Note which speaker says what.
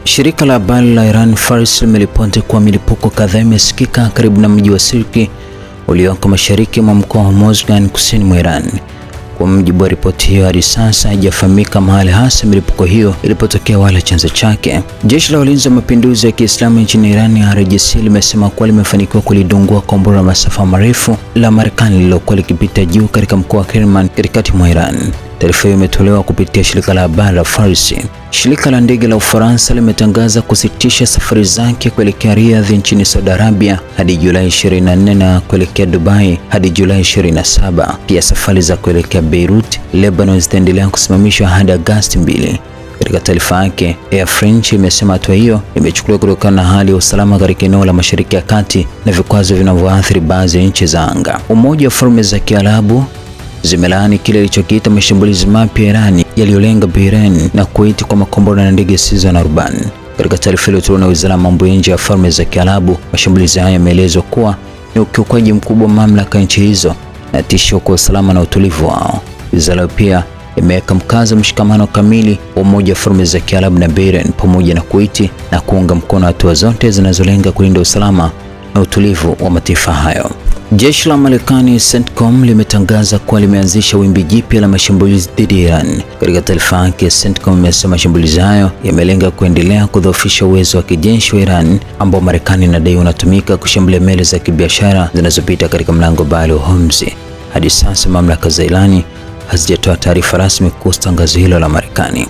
Speaker 1: Shirika la habari la Iran Fars limeripoti kuwa milipuko kadhaa imesikika karibu na mji wa Sirki ulioko mashariki mwa mkoa wa Mozdgan kusini mwa Iran. Kwa mujibu wa ripoti hiyo, hadi sasa haijafahamika mahali hasa milipuko hiyo ilipotokea wala chanzo chake. Jeshi la Ulinzi wa Mapinduzi ya Kiislamu nchini Iran IRGC limesema kuwa limefanikiwa kulidungua kombora la masafa marefu la Marekani lililokuwa likipita juu katika mkoa wa Kerman katikati mwa Iran. Taarifa hiyo imetolewa kupitia shirika la habari la Fars. Shirika la ndege la Ufaransa limetangaza kusitisha safari zake kuelekea Riyadh nchini Saudi Arabia hadi Julai 24 na kuelekea Dubai hadi Julai 27. Pia safari za kuelekea Beirut, Lebanon zitaendelea kusimamishwa hadi Agosti 2. Katika taarifa yake, Air France imesema hatua hiyo imechukuliwa kutokana na hali ya usalama katika eneo la Mashariki ya Kati na vikwazo vinavyoathiri baadhi ya nchi za anga. Umoja wa Falme za Kiarabu zimelaani kile ilichokiita mashambulizi mapya ya Irani yaliyolenga Bahrain na Kuwait kwa makombora na ndege zisizo na rubani. Katika taarifa iliyotolewa na Wizara ya Mambo ya Nje ya Falme za Kiarabu, mashambulizi hayo yameelezwa kuwa ni ukiukaji mkubwa wa mamlaka nchi hizo na tishio kwa usalama na utulivu wao. Wizara pia imeweka mkazo mshikamano kamili wa Umoja wa Falme za Kiarabu na Bahrain pamoja na Kuwait na kuunga mkono hatua zote zinazolenga kulinda usalama na utulivu wa mataifa hayo. Jeshi la Marekani CENTCOM limetangaza kuwa limeanzisha wimbi jipya la mashambulizi dhidi ya Iran. Katika taarifa yake, CENTCOM imesema mashambulizi hayo yamelenga kuendelea kudhoofisha uwezo wa kijeshi wa Iran ambao Marekani inadai unatumika kushambulia meli za kibiashara zinazopita katika mlango bahari wa Hormuz. Hadi sasa mamlaka za Irani hazijatoa taarifa rasmi kuhusu tangazo hilo la Marekani.